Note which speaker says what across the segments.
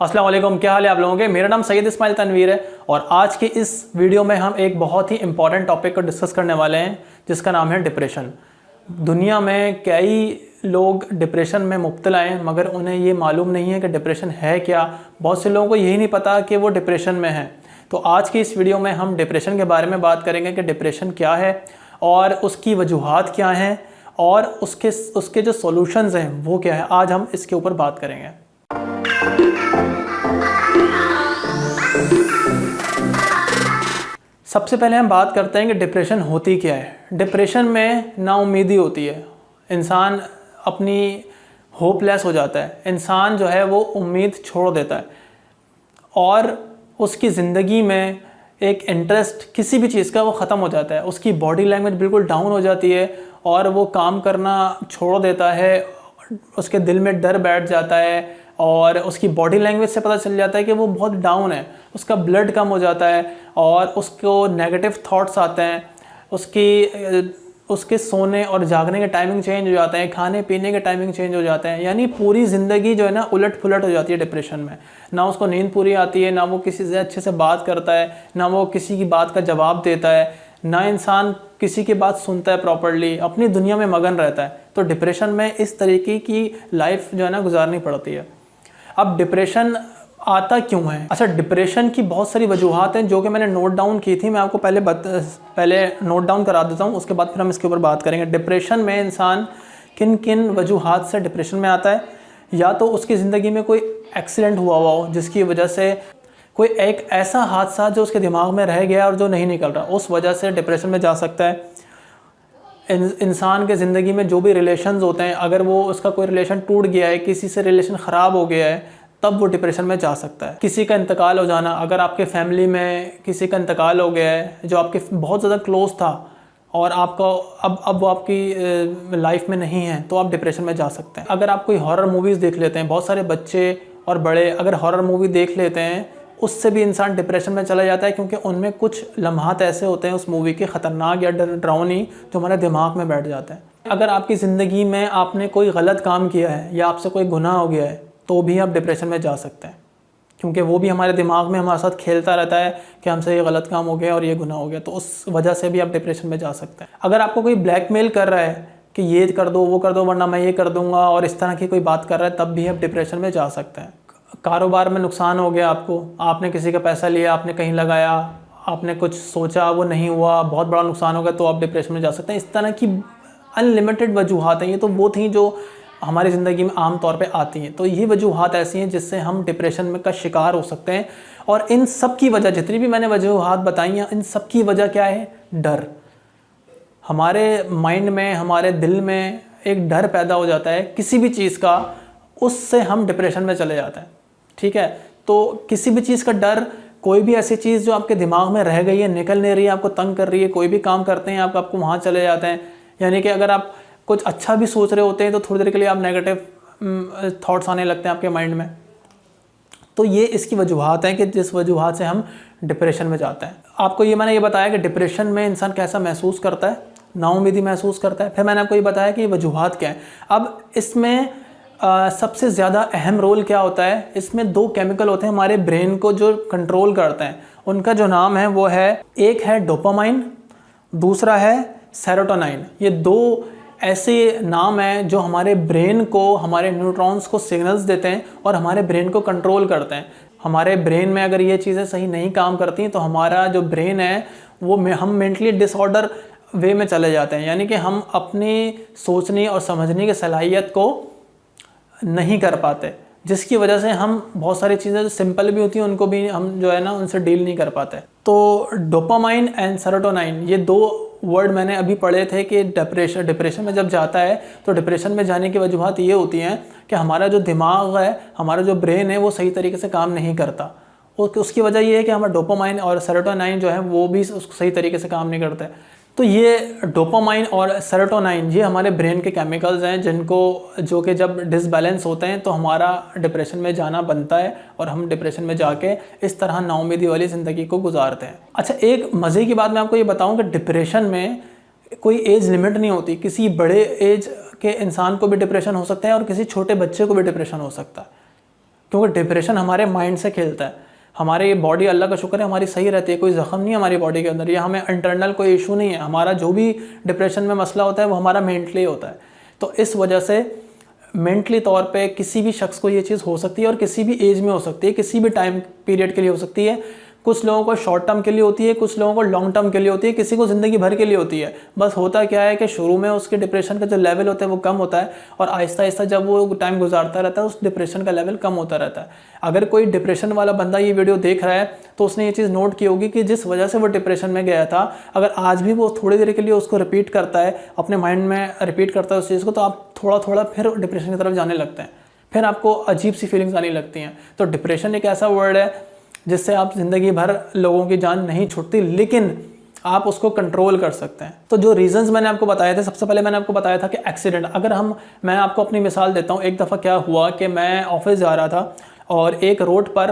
Speaker 1: अस्सलाम वालेकुम, क्या हाल है आप लोगों के। मेरा नाम सैयद इस्माइल तनवीर है और आज की इस वीडियो में हम एक बहुत ही इंपॉर्टेंट टॉपिक को डिस्कस करने वाले हैं जिसका नाम है डिप्रेशन। दुनिया में कई लोग डिप्रेशन में मुब्तला हैं मगर उन्हें ये मालूम नहीं है कि डिप्रेशन है क्या। बहुत से लोगों को यही नहीं पता कि वो डिप्रेशन में है। तो आज की इस वीडियो में हम डिप्रेशन के बारे में बात करेंगे कि डिप्रेशन क्या है और उसकी वजूहात क्या हैं और उसके जो सॉल्यूशंस हैं वो क्या है। आज हम इसके ऊपर बात करेंगे। सबसे पहले हम बात करते हैं कि डिप्रेशन होती क्या है। डिप्रेशन में नाउम्मीदी होती है, इंसान अपनी होपलेस हो जाता है, इंसान जो है वो उम्मीद छोड़ देता है और उसकी ज़िंदगी में एक इंटरेस्ट किसी भी चीज़ का वो ख़त्म हो जाता है। उसकी बॉडी लैंग्वेज बिल्कुल डाउन हो जाती है और वो काम करना छोड़ देता है। उसके दिल में डर बैठ जाता है और उसकी बॉडी लैंग्वेज से पता चल जाता है कि वो बहुत डाउन है। उसका ब्लड कम हो जाता है और उसको नेगेटिव थॉट्स आते हैं। उसके सोने और जागने के टाइमिंग चेंज हो जाते हैं, खाने पीने के टाइमिंग चेंज हो जाते हैं। यानी पूरी ज़िंदगी जो है ना उलट पुलट हो जाती है डिप्रेशन में। ना उसको नींद पूरी आती है, ना वो किसी से अच्छे से बात करता है, ना वो किसी की बात का जवाब देता है, ना इंसान किसी की बात सुनता है प्रॉपर्ली, अपनी दुनिया में मगन रहता है। तो डिप्रेशन में इस तरीके की लाइफ जो है ना गुजारनी पड़ती है। अब डिप्रेशन आता क्यों है? अच्छा, डिप्रेशन की बहुत सारी वजूहात हैं जो कि मैंने नोट डाउन की थी। मैं आपको पहले नोट डाउन करा देता हूँ, उसके बाद फिर हम इसके ऊपर बात करेंगे। डिप्रेशन में इंसान किन किन वजूहात से डिप्रेशन में आता है। या तो उसकी ज़िंदगी में कोई एक्सीडेंट हुआ हो जिसकी वजह से कोई एक ऐसा हादसा जो उसके दिमाग में रह गया और जो नहीं निकल रहा, उस वजह से डिप्रेशन में जा सकता है। इंसान के ज़िंदगी में जो भी रिलेशंस होते हैं, अगर वो उसका कोई रिलेशन टूट गया है, किसी से रिलेशन ख़राब हो गया है, तब वो डिप्रेशन में जा सकता है। किसी का इंतकाल हो जाना, अगर आपके फैमिली में किसी का इंतकाल हो गया है जो आपके बहुत ज़्यादा क्लोज था और आपका अब वो आपकी लाइफ में नहीं है, तो आप डिप्रेशन में जा सकते हैं। अगर आप कोई हॉरर मूवीज़ देख लेते हैं, बहुत सारे बच्चे और बड़े अगर हॉरर मूवी देख लेते हैं, उससे भी इंसान डिप्रेशन में चला जाता है क्योंकि उनमें कुछ लम्हात ऐसे होते हैं उस मूवी के ख़तरनाक या डरावनी जो हमारे दिमाग में बैठ जाते हैं। अगर आपकी ज़िंदगी में आपने कोई गलत काम किया है या आपसे कोई गुनाह हो गया है तो भी आप डिप्रेशन में जा सकते हैं क्योंकि वो भी हमारे दिमाग में हमारे साथ खेलता रहता है कि हमसे ये गलत काम हो गया और ये गुनाह हो गया, तो उस वजह से भी आप डिप्रेशन में जा सकते हैं। अगर आपको कोई ब्लैकमेल कर रहा है कि ये कर दो वो कर दो वरना मैं ये कर दूंगा और इस तरह की कोई बात कर रहा है, तब भी आप डिप्रेशन में जा सकते हैं। कारोबार में नुकसान हो गया, आपने किसी का पैसा लिया, आपने कहीं लगाया, आपने कुछ सोचा वो नहीं हुआ, बहुत बड़ा नुकसान हो गया, तो आप डिप्रेशन में जा सकते हैं। इस तरह की अनलिमिटेड वजूहात हैं। ये तो वो थी जो हमारी ज़िंदगी में आम तौर पे आती हैं। तो ये वजूहात ऐसी हैं जिससे हम डिप्रेशन में का शिकार हो सकते हैं। और इन सब की वजह, जितनी भी मैंने वजूहात बताई हैं, इन सब की वजह क्या है? डर। हमारे माइंड में, हमारे दिल में एक डर पैदा हो जाता है किसी भी चीज़ का, उससे हम डिप्रेशन में चले जाते हैं। ठीक है, तो किसी भी चीज़ का डर, कोई भी ऐसी चीज़ जो आपके दिमाग में रह गई है, निकल नहीं रही है, आपको तंग कर रही है, कोई भी काम करते हैं आपको वहाँ चले जाते हैं। यानी कि अगर आप कुछ अच्छा भी सोच रहे होते हैं तो थोड़ी देर के लिए आप नेगेटिव थॉट्स आने लगते हैं आपके माइंड में। तो ये इसकी वजूहात हैं कि जिस वजूहात से हम डिप्रेशन में जाते हैं। आपको मैंने ये बताया कि डिप्रेशन में इंसान कैसा महसूस करता है, नाउम्मीदी महसूस करता है। फिर मैंने आपको ये बताया कि ये वजूहात क्या है। अब इसमें सबसे ज़्यादा अहम रोल क्या होता है? इसमें दो केमिकल होते हैं हमारे ब्रेन को जो कंट्रोल करते हैं। उनका जो नाम है वो है, एक है डोपामाइन, दूसरा है सेरोटोनिन। ये दो ऐसे नाम हैं जो हमारे ब्रेन को, हमारे न्यूरॉन्स को सिग्नल्स देते हैं और हमारे ब्रेन को कंट्रोल करते हैं। हमारे ब्रेन में अगर ये चीज़ें सही नहीं काम करती तो हमारा जो ब्रेन है वो हम मेंटली डिसऑर्डर वे में चले जाते हैं। यानी कि हम अपनी सोचने और समझने की सलाहियत को नहीं कर पाते, जिसकी वजह से हम बहुत सारी चीज़ें जो सिंपल भी होती हैं उनको भी हम जो है ना उनसे डील नहीं कर पाते। तो डोपामाइन एंड सेरोटोनिन, ये दो वर्ड मैंने अभी पढ़े थे कि डिप्रेशन में जब जाता है तो डिप्रेशन में जाने की वजूहत ये होती हैं कि हमारा जो दिमाग है, हमारा जो ब्रेन है वो सही तरीके से काम नहीं करता। उसकी वजह ये है कि हमारा डोपामाइन और सेरोटोनिन जो है वो भी सही तरीके से काम नहीं करते। तो ये डोपामाइन और सेरोटोनिन ये हमारे ब्रेन के केमिकल्स हैं जो कि जब डिसबैलेंस होते हैं तो हमारा डिप्रेशन में जाना बनता है और हम डिप्रेशन में जाके इस तरह नाउम्मीदी वाली ज़िंदगी को गुजारते हैं। अच्छा, एक मज़े की बात मैं आपको ये बताऊं कि डिप्रेशन में कोई एज लिमिट नहीं होती। किसी बड़े एज के इंसान को भी डिप्रेशन हो सकता है और किसी छोटे बच्चे को भी डिप्रेशन हो सकता है। क्योंकि डिप्रेशन हमारे माइंड से खेलता है। हमारी बॉडी, अल्लाह का शुक्र है, हमारी सही रहती है, कोई ज़ख्म नहीं है हमारी बॉडी के अंदर, या हमें इंटरनल कोई इशू नहीं है। हमारा जो भी डिप्रेशन में मसला होता है वो हमारा मेंटली होता है। तो इस वजह से मेंटली तौर पे किसी भी शख्स को ये चीज़ हो सकती है, और किसी भी एज में हो सकती है, किसी भी टाइम पीरियड के लिए हो सकती है। कुछ लोगों को शॉर्ट टर्म के लिए होती है, कुछ लोगों को लॉन्ग टर्म के लिए होती है, किसी को ज़िंदगी भर के लिए होती है। बस होता क्या है कि शुरू में उसके डिप्रेशन का जो लेवल होता है वो कम होता है, और आहिस्ता आहिस्ता जब वो टाइम गुजारता रहता है उस डिप्रेशन का लेवल कम होता रहता है। अगर कोई डिप्रेशन वाला बंदा ये वीडियो देख रहा है तो उसने ये चीज़ नोट की होगी कि जिस वजह से वो डिप्रेशन में गया था, अगर आज भी वो थोड़ी देर के लिए उसको रिपीट करता है, अपने माइंड में रिपीट करता है उस चीज़ को, तो आप थोड़ा थोड़ा फिर डिप्रेशन की तरफ जाने लगते हैं, फिर आपको अजीब सी फीलिंग्स आने लगती हैं। तो डिप्रेशन एक ऐसा वर्ड है जिससे आप ज़िंदगी भर लोगों की जान नहीं छूटती, लेकिन आप उसको कंट्रोल कर सकते हैं। तो जो रीज़न्स मैंने आपको बताए थे, सबसे पहले मैंने आपको बताया था कि एक्सीडेंट, अगर मैं आपको अपनी मिसाल देता हूँ। एक दफ़ा क्या हुआ कि मैं ऑफिस जा रहा था और एक रोड पर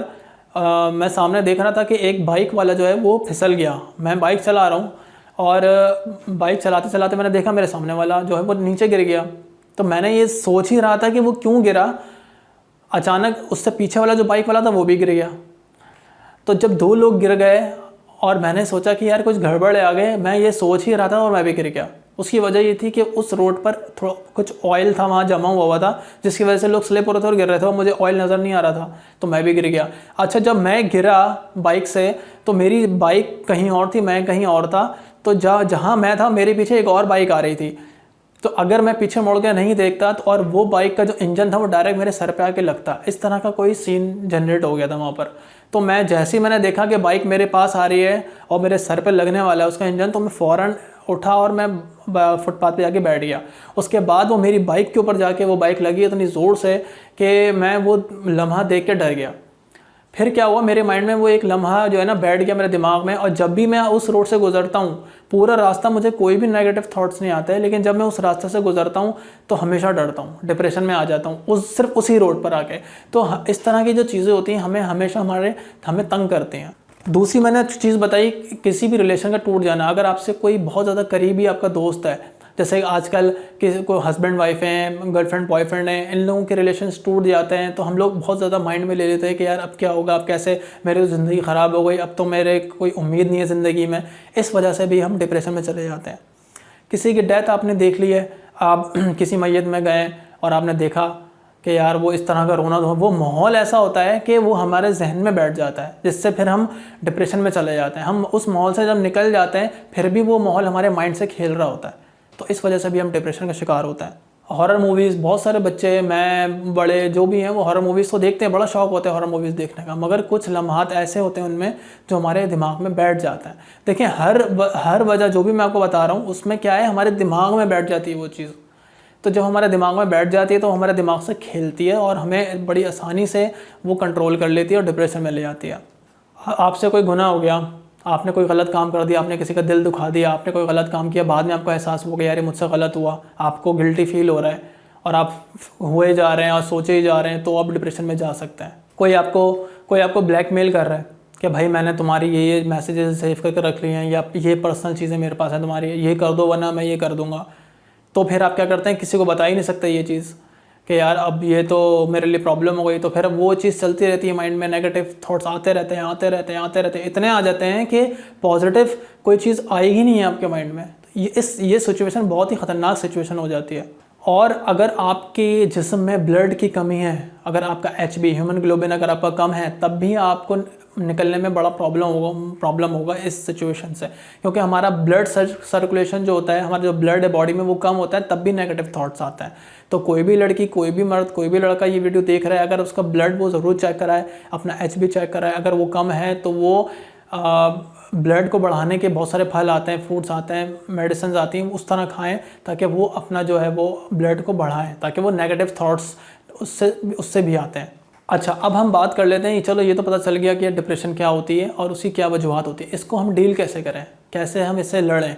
Speaker 1: मैं सामने देख रहा था कि एक बाइक वाला जो है वो फिसल गया। मैं बाइक चला रहा हूँ और बाइक चलाते चलाते मैंने देखा मेरे सामने वाला जो है वो नीचे गिर गया। तो मैंने ये सोच ही रहा था कि वो क्यों गिरा, अचानक उससे पीछे वाला जो बाइक वाला था वो भी गिर गया। तो जब दो लोग गिर गए और मैंने सोचा कि यार कुछ गड़बड़ है आगे, मैं ये सोच ही रहा था और मैं भी गिर गया। उसकी वजह ये थी कि उस रोड पर थोड़ा कुछ ऑयल था वहाँ जमा हुआ था, जिसकी वजह से लोग स्लिप हो रहे थे और गिर रहे थे, और मुझे ऑयल नज़र नहीं आ रहा था, तो मैं भी गिर गया। अच्छा, जब मैं गिरा बाइक से तो मेरी बाइक कहीं और थी, मैं कहीं और था। तो जहाँ मैं था मेरे पीछे एक और बाइक आ रही थी। तो अगर मैं पीछे मुड़ के नहीं देखता तो और वो बाइक का जो इंजन था वो डायरेक्ट मेरे सर पे आके लगता, इस तरह का कोई सीन जनरेट हो गया था वहाँ पर। तो मैं जैसे ही मैंने देखा कि बाइक मेरे पास आ रही है और मेरे सर पे लगने वाला है उसका इंजन, तो मैं फ़ौरन उठा और मैं फुटपाथ पे जाके बैठ गया। उसके बाद वो मेरी बाइक के ऊपर जाके वो बाइक लगी इतनी ज़ोर से कि मैं वो लम्हा देख के डर गया। फिर क्या हुआ, मेरे माइंड में वो एक लम्हा जो है ना बैठ गया मेरे दिमाग में, और जब भी मैं उस रोड से गुजरता हूँ पूरा रास्ता मुझे कोई भी नेगेटिव थॉट्स नहीं आते हैं, लेकिन जब मैं उस रास्ते से गुजरता हूँ तो हमेशा डरता हूँ, डिप्रेशन में आ जाता हूँ सिर्फ उसी रोड पर आके। तो इस तरह की जो चीज़ें होती हैं हमें हमेशा हमें तंग करती हैं। दूसरी मैंने चीज़ बताई, किसी भी रिलेशन का टूट जाना। अगर आपसे कोई बहुत ज़्यादा करीबी आपका दोस्त है, जैसे आजकल किसी को हस्बैंड वाइफ हैं, गर्लफ्रेंड बॉयफ्रेंड हैं, इन लोगों के रिलेशंस टूट जाते हैं, तो हम लोग बहुत ज़्यादा माइंड में ले लेते हैं कि यार अब क्या होगा, अब कैसे, मेरी तो ज़िंदगी ख़राब हो गई, अब तो मेरे कोई उम्मीद नहीं है ज़िंदगी में। इस वजह से भी हम डिप्रेशन में चले जाते हैं। किसी की डेथ आपने देख ली है, आप किसी मैयत में गए और आपने देखा कि यार वो इस तरह का रोना, वो माहौल ऐसा होता है कि वो हमारे जहन में बैठ जाता है, जिससे फिर हम डिप्रेशन में चले जाते हैं। हम उस माहौल से जब निकल जाते हैं फिर भी वो माहौल हमारे माइंड से खेल रहा होता है, तो इस वजह से भी हम डिप्रेशन का शिकार होता है। हॉरर मूवीज़, बहुत सारे बच्चे, मैं, बड़े जो भी हैं वो हॉरर मूवीज़ तो देखते हैं, बड़ा शौक होता है हॉरर मूवीज़ देखने का, मगर कुछ लम्हात ऐसे होते हैं उनमें जो हमारे दिमाग में बैठ जाता है। देखिए हर वजह जो भी मैं आपको बता रहा हूँ उसमें क्या है, हमारे दिमाग में बैठ जाती है वो चीज़। तो जब हमारे दिमाग में बैठ जाती है तो हमारे दिमाग से खेलती है और हमें बड़ी आसानी से वो कंट्रोल कर लेती है और डिप्रेशन में ले जाती है। आपसे कोई गुनाह हो गया, आपने कोई गलत काम कर दिया, आपने किसी का दिल दुखा दिया, आपने कोई गलत काम किया, बाद में आपको एहसास हो गया यार ये मुझसे गलत हुआ, आपको गिल्टी फील हो रहा है और आप हुए जा रहे हैं और सोचे ही जा रहे हैं, तो आप डिप्रेशन में जा सकते हैं। कोई आपको ब्लैकमेल कर रहा है कि भाई मैंने तुम्हारी ये मैसेजेस सेव करके रख लिए हैं, या ये पर्सनल चीज़ें मेरे पास हैं तुम्हारी, ये कर दो वरना मैं ये कर दूँगा। तो फिर आप क्या करते हैं, किसी को बता ही नहीं सकते ये चीज़ कि यार अब ये तो मेरे लिए प्रॉब्लम हो गई। तो फिर वो चीज़ चलती रहती है माइंड में, नेगेटिव थॉट्स आते रहते हैं, इतने आ जाते हैं कि पॉजिटिव कोई चीज़ आएगी नहीं है आपके माइंड में। ये सिचुएशन बहुत ही ख़तरनाक सिचुएशन हो जाती है। और अगर आपके जिस्म में ब्लड की कमी है, अगर आपका HB ह्यूमन ग्लोबिन अगर आपका कम है, तब भी आपको निकलने में बड़ा प्रॉब्लम होगा इस सिचुएशन से, क्योंकि हमारा ब्लड सर्कुलेशन जो होता है, हमारा जो ब्लड है बॉडी में वो कम होता है, तब भी नेगेटिव थॉट्स आते हैं। तो कोई भी लड़की, कोई भी मर्द, कोई भी लड़का ये वीडियो देख रहा है, अगर उसका ब्लड वो ज़रूर चेक कराए, अपना HB चेक कराए। अगर वो कम है तो वो ब्लड को बढ़ाने के बहुत सारे फल आते हैं, फ्रूट्स आते हैं, मेडिसिन आती हैं, उस तरह खाएं ताकि वो अपना जो है वो ब्लड को बढ़ाएं, ताकि वो नेगेटिव थॉट्स उससे भी आते हैं। अच्छा, अब हम बात कर लेते हैं, चलो ये तो पता चल गया कि डिप्रेशन क्या होती है और उसकी क्या वजूहत होती है, इसको हम डील कैसे करें, कैसे हम इससे लड़ें।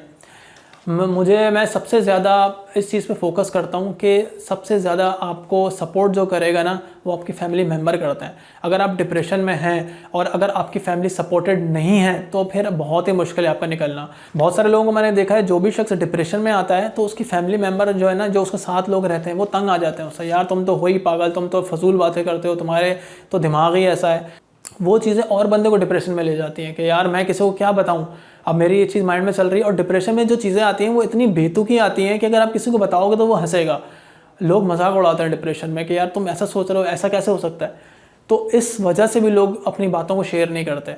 Speaker 1: मैं सबसे ज़्यादा इस चीज़ पे फोकस करता हूँ कि सबसे ज़्यादा आपको सपोर्ट जो करेगा ना वो आपकी फैमिली मेम्बर करते हैं। अगर आप डिप्रेशन में हैं और अगर आपकी फैमिली सपोर्टेड नहीं है तो फिर बहुत ही मुश्किल है आपका निकलना। बहुत सारे लोगों को मैंने देखा है, जो भी शख्स डिप्रेशन में आता है तो उसकी फैमिली मेम्बर जो है ना, जो उसके साथ लोग रहते हैं वो तंग आ जाते हैं उससे, यार तुम तो हो ही पागल, तुम तो फजूल बातें करते हो, तुम्हारे तो दिमाग ही ऐसा है। वो चीज़ें और बंदे को डिप्रेशन में ले जाती हैं कि यार मैं किसी को क्या बताऊं, अब मेरी ये चीज़ माइंड में चल रही है। और डिप्रेशन में जो चीज़ें आती हैं वो इतनी बेतुकी आती हैं कि अगर आप किसी को बताओगे तो वो हंसेगा। लोग मजाक उड़ाते हैं डिप्रेशन में कि यार तुम ऐसा सोच रहे हो, ऐसा कैसे हो सकता है। तो इस वजह से भी लोग अपनी बातों को शेयर नहीं करते।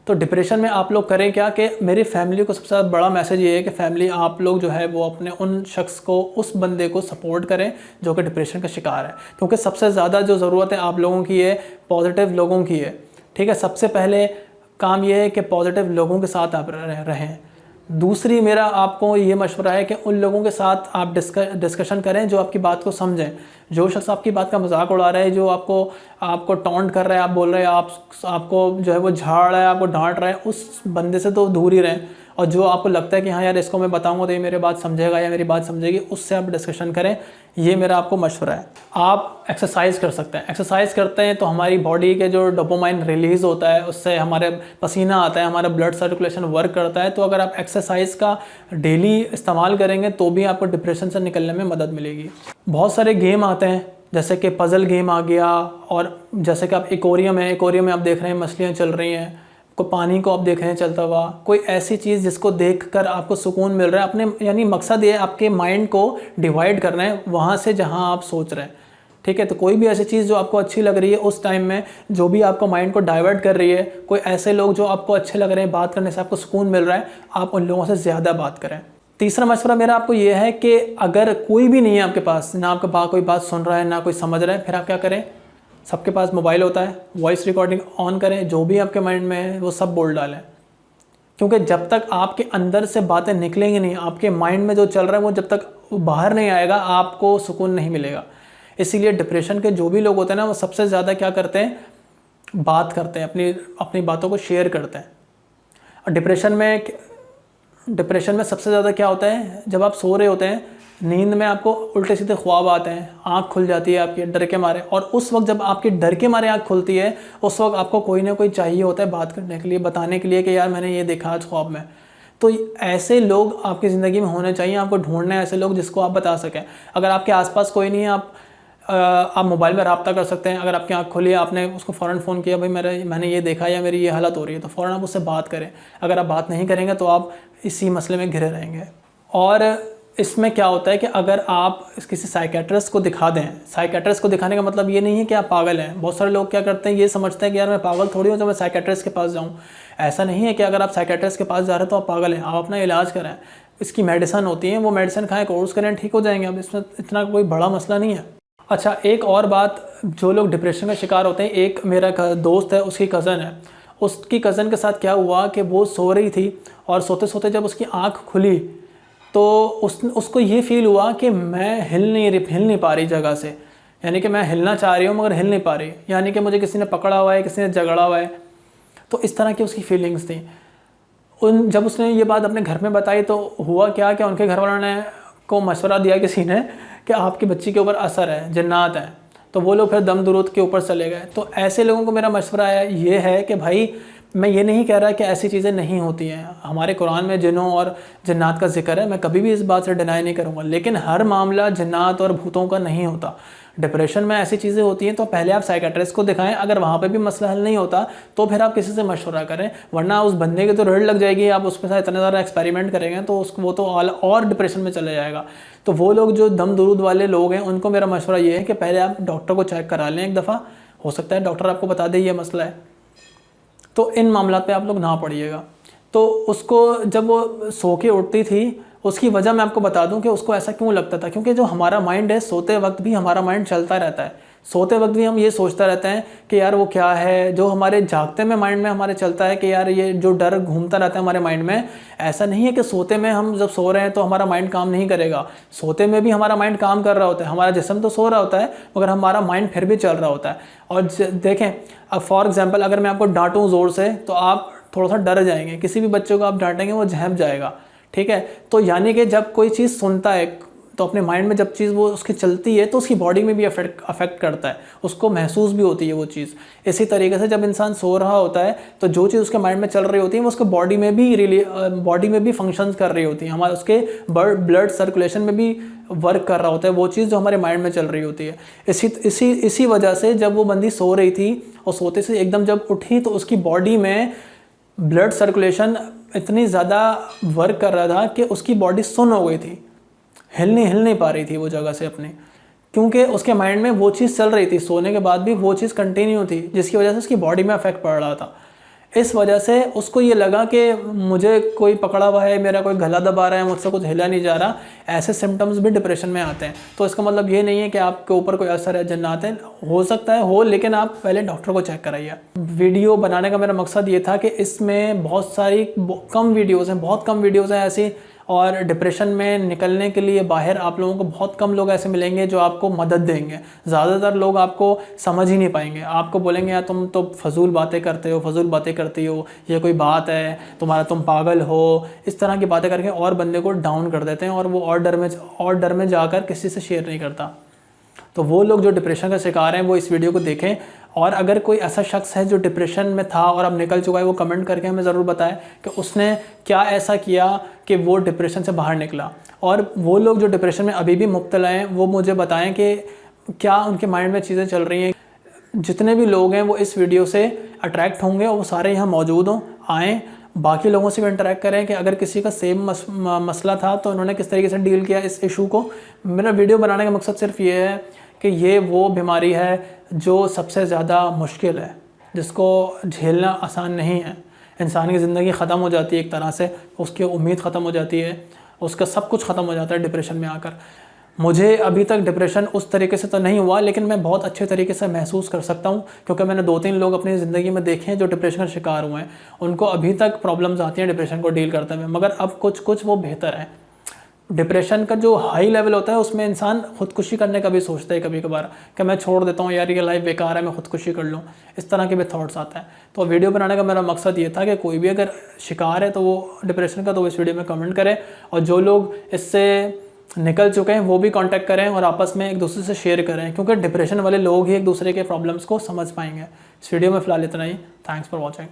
Speaker 1: तो डिप्रेशन में आप लोग करें क्या कि मेरी फैमिली को सबसे ज़्यादा बड़ा मैसेज ये है कि फैमिली आप लोग जो है वो अपने उन शख्स को, उस बंदे को सपोर्ट करें जो कि डिप्रेशन का शिकार है। क्योंकि सबसे ज़्यादा जो ज़रूरत है आप लोगों की है पॉजिटिव लोगों की है। ठीक है, सबसे पहले काम ये है कि पॉजिटिव लोगों के साथ आप रहें। दूसरी मेरा आपको ये मशवरा है कि उन लोगों के साथ आप डिस्कशन करें जो आपकी बात को समझें। जो शख्स आपकी बात का मजाक उड़ा रहा है, जो आपको टॉन्ट कर रहा है, आप बोल रहे हैं, आपको जो है वो झाड़ रहा है, आपको डांट रहा है, उस बंदे से तो दूर ही रहें। और जो आपको लगता है कि हाँ यार इसको मैं बताऊंगा तो ये मेरी बात समझेगा या मेरी बात समझेगी, उससे आप डिस्कशन करें। ये मेरा आपको मशवरा है। आप एक्सरसाइज कर सकते हैं। एक्सरसाइज करते हैं तो हमारी बॉडी के जो डोपामाइन रिलीज़ होता है उससे हमारे पसीना आता है, हमारा ब्लड सर्कुलेशन वर्क करता है। तो अगर आप एक्सरसाइज का डेली इस्तेमाल करेंगे तो भी आपको डिप्रेशन से निकलने में मदद मिलेगी। बहुत सारे गेम आते हैं जैसे कि पज़ल गेम आ गया, और जैसे कि आप एक्वेरियम है, एक्वेरियम में आप देख रहे हैं मछलियाँ चल रही हैं, को पानी को आप देख रहे हैं चलता हुआ, कोई ऐसी चीज़ जिसको देखकर आपको सुकून मिल रहा है अपने, यानी मकसद ये है आपके माइंड को डिवाइड करना है वहाँ से जहाँ आप सोच रहे हैं। ठीक है, तो कोई भी ऐसी चीज़ जो आपको अच्छी लग रही है उस टाइम में, जो भी आपको माइंड को डाइवर्ट कर रही है, कोई ऐसे लोग जो आपको अच्छे लग रहे हैं, बात करने से आपको सुकून मिल रहा है, आप उन लोगों से ज़्यादा बात करें। तीसरा मशवरा मेरा आपको ये है कि अगर कोई भी नहीं है आपके पास, ना आपके पास कोई बात सुन रहा है ना कोई समझ रहा है, फिर आप क्या करें, सबके पास मोबाइल होता है, वॉइस रिकॉर्डिंग ऑन करें, जो भी आपके माइंड में है वो सब बोल डालें। क्योंकि जब तक आपके अंदर से बातें निकलेंगी नहीं, आपके माइंड में जो चल रहा है वो जब तक बाहर नहीं आएगा आपको सुकून नहीं मिलेगा। इसीलिए डिप्रेशन के जो भी लोग होते हैं ना वो सबसे ज़्यादा क्या करते हैं, बात करते हैं, अपनी बातों को शेयर करते हैं। और डिप्रेशन में सबसे ज़्यादा क्या होता है, जब आप सो रहे होते हैं नींद में आपको उल्टे सीधे ख्वाब आते हैं, आँख खुल जाती है आपकी डर के मारे, और उस वक्त जब आपकी डर के मारे आँख खुलती है उस वक्त आपको कोई ना कोई चाहिए होता है बात करने के लिए, बताने के लिए कि यार मैंने ये देखा आज ख्वाब में। तो ऐसे लोग आपकी ज़िंदगी में होने चाहिए, आपको ढूंढना है ऐसे लोग जिसको आप बता सकें। अगर आपके आसपास कोई नहीं है, आप मोबाइल में रब्ता कर सकते हैं। अगर आपकी आँख खुली है, आपने उसको फ़ौरन फ़ोन किया, भाई मैंने ये देखा या मेरी ये हालत हो रही है, तो फ़ौरन आप उससे बात करें। अगर आप बात नहीं करेंगे तो आप इसी मसले में घिरे रहेंगे। और इसमें क्या होता है कि अगर आप किसी साइकेट्रिस्ट को दिखा दें, साइकेट्रिस्ट को दिखाने का मतलब ये नहीं है कि आप पागल हैं। बहुत सारे लोग क्या करते हैं, ये समझते हैं कि यार मैं पागल थोड़ी हूँ तो मैं साइकेट्रिस्ट के पास जाऊँ। ऐसा नहीं है कि अगर आप साइकेट्रिस्ट के पास जा रहे हैं तो आप पागल हैं। आप अपना इलाज करें, इसकी मेडिसिन होती है, वो मेडिसिन खाएं, कोर्स करें, ठीक हो जाएंगे। अब इसमें इतना कोई बड़ा मसला नहीं है। अच्छा, एक और बात, जो लोग डिप्रेशन का शिकार होते हैं, एक मेरा दोस्त है, उसकी कज़न है, उसकी कज़न के साथ क्या हुआ कि वो सो रही थी और सोते सोते जब उसकी आँख खुली तो उसको ये फ़ील हुआ कि मैं हिल नहीं पा रही जगह से, यानी कि मैं हिलना चाह रही हूँ मगर हिल नहीं पा रही, यानी कि मुझे किसी ने पकड़ा हुआ है, किसी ने झगड़ा हुआ है। तो इस तरह की उसकी फीलिंग्स थी। जब उसने ये बात अपने घर में बताई तो हुआ क्या कि उनके घर वालों ने को मशवरा दिया किसी ने कि आपकी बच्ची के ऊपर असर है, जिन्नात है। तो वो लोग फिर दम दुरूद के ऊपर चले गए। तो ऐसे लोगों को मेरा मशवरा ये है कि भाई, मैं ये नहीं कह रहा कि ऐसी चीज़ें नहीं होती हैं, हमारे कुरान में जिन्नों और जन्नात का जिक्र है, मैं कभी भी इस बात से डिनाई नहीं करूँगा, लेकिन हर मामला जन्नात और भूतों का नहीं होता। डिप्रेशन में ऐसी चीज़ें होती हैं तो पहले आप साइकेट्रिस्ट को दिखाएं। अगर वहाँ पे भी मसला हल नहीं होता तो फिर आप किसी से मशवरा करें, वरना उस बंदे की तो रड़ लग जाएगी, आप उसके साथ इतना ज़्यादा एक्सपेरिमेंट करेंगे तो वो तो और डिप्रेशन में चले जाएगा। तो वो लोग जो दम दुरूद वाले लोग हैं उनको मेरा मशवरा ये है कि पहले आप डॉक्टर को चेक करा लें एक दफ़ा, हो सकता है डॉक्टर आपको बता दे ये मसला है। तो इन मामला पे आप लोग ना पड़िएगा। तो उसको जब वो सो के उठती थी, उसकी वजह मैं आपको बता दूं कि उसको ऐसा क्यों लगता था, क्योंकि जो हमारा माइंड है, सोते वक्त भी हमारा माइंड चलता रहता है, सोते वक्त भी हम ये सोचता रहते हैं कि यार वो क्या है। जो हमारे जागते में माइंड में हमारे चलता है कि यार ये जो डर घूमता रहता है हमारे माइंड में, ऐसा नहीं है कि सोते में हम जब सो रहे हैं तो हमारा माइंड काम नहीं करेगा। सोते में भी हमारा माइंड काम कर रहा होता है, हमारा जिस्म तो सो रहा होता है मगर हमारा माइंड फिर भी चल रहा होता है। और देखें, अब फॉर एग्जाम्पल अगर मैं आपको डांटूँ ज़ोर से तो आप थोड़ा सा डर जाएंगे। किसी भी बच्चे को आप डांटेंगे वो झेप जाएगा, ठीक है। तो यानी कि जब कोई चीज़ सुनता है तो अपने माइंड में जब चीज़ वो उसकी चलती है तो उसकी बॉडी में भी अफेक्ट करता है, उसको महसूस भी होती है वो चीज़। इसी तरीके से जब इंसान सो रहा होता है तो जो चीज़ उसके माइंड में चल रही होती है वो उसके बॉडी में भी फंक्शंस कर रही होती है, हमारे उसके ब्लड सर्कुलेशन में भी वर्क कर रहा होता है वो चीज़ जो हमारे माइंड में चल रही होती है। इसी वजह से जब वो बंदी सो रही थी और सोते से एकदम जब उठी तो उसकी बॉडी में ब्लड सर्कुलेशन इतनी ज़्यादा वर्क कर रहा था कि उसकी बॉडी सुन्न हो गई थी, हिल नहीं पा रही थी वो जगह से अपने, क्योंकि उसके माइंड में वो चीज़ चल रही थी, सोने के बाद भी वो चीज़ कंटिन्यू थी, जिसकी वजह से उसकी बॉडी में अफेक्ट पड़ रहा था। इस वजह से उसको ये लगा कि मुझे कोई पकड़ा हुआ है, मेरा कोई गला दबा रहा है, मुझसे कुछ हिला नहीं जा रहा। ऐसे सिम्टम्स भी डिप्रेशन में आते हैं। तो इसका मतलब ये नहीं है कि आपके ऊपर कोई असर है जन्नात है, हो सकता है हो, लेकिन आप पहले डॉक्टर को चेक कराइए। वीडियो बनाने का मेरा मकसद ये था कि इसमें बहुत कम वीडियोज़ हैं ऐसी, और डिप्रेशन में निकलने के लिए बाहर आप लोगों को बहुत कम लोग ऐसे मिलेंगे जो आपको मदद देंगे। ज़्यादातर लोग आपको समझ ही नहीं पाएंगे, आपको बोलेंगे यार तुम तो फजूल बातें करते हो, ये कोई बात है तुम्हारा, तुम पागल हो, इस तरह की बातें करके और बंदे को डाउन कर देते हैं और वो और डर में जाकर किसी से शेयर नहीं करता। तो वो लोग जो डिप्रेशन का शिकार हैं वो इस वीडियो को देखें, और अगर कोई ऐसा शख्स है जो डिप्रेशन में था और अब निकल चुका है, वो कमेंट करके हमें ज़रूर बताएं कि उसने क्या ऐसा किया कि वो डिप्रेशन से बाहर निकला। और वो लोग जो डिप्रेशन में अभी भी मुब्तला हैं वो मुझे बताएं कि क्या उनके माइंड में चीज़ें चल रही हैं। जितने भी लोग हैं वो इस वीडियो से अट्रैक्ट होंगे और वो सारे यहाँ मौजूद हों, आएँ, बाकी लोगों से भी इंटरेक्ट करें कि अगर किसी का सेम मसला था तो उन्होंने किस तरीके से डील किया इस इशू को। मेरा वीडियो बनाने का मकसद सिर्फ ये है कि ये वो बीमारी है जो सबसे ज़्यादा मुश्किल है, जिसको झेलना आसान नहीं है। इंसान की ज़िंदगी ख़त्म हो जाती है एक तरह से, उसकी उम्मीद ख़त्म हो जाती है, उसका सब कुछ ख़त्म हो जाता है डिप्रेशन में आकर। मुझे अभी तक डिप्रेशन उस तरीके से तो नहीं हुआ, लेकिन मैं बहुत अच्छे तरीके से महसूस कर सकता हूँ, क्योंकि मैंने 2-3 लोग अपनी ज़िंदगी में देखे हैं जो डिप्रेशन का शिकार हुए हैं। उनको अभी तक प्रॉब्लम्स आती हैं डिप्रेशन को डील करते हुए, मगर अब कुछ वो बेहतर है। डिप्रेशन का जो हाई लेवल होता है उसमें इंसान खुदकुशी करने का भी सोचता है कभी कभार कि मैं छोड़ देता हूँ यार, ये लाइफ बेकार है, मैं खुदकुशी कर लूँ, इस तरह के भी थॉट्स आता है। तो वीडियो बनाने का मेरा मकसद ये था कि कोई भी अगर शिकार है तो वो डिप्रेशन का, तो वो इस वीडियो में कमेंट करें, और जो लोग इससे निकल चुके हैं वो भी कांटेक्ट करें और आपस में एक दूसरे से शेयर करें, क्योंकि डिप्रेशन वाले लोग ही एक दूसरे के प्रॉब्लम्स को समझ पाएंगे। इस वीडियो में फ़िलहाल इतना ही। Thanks for watching.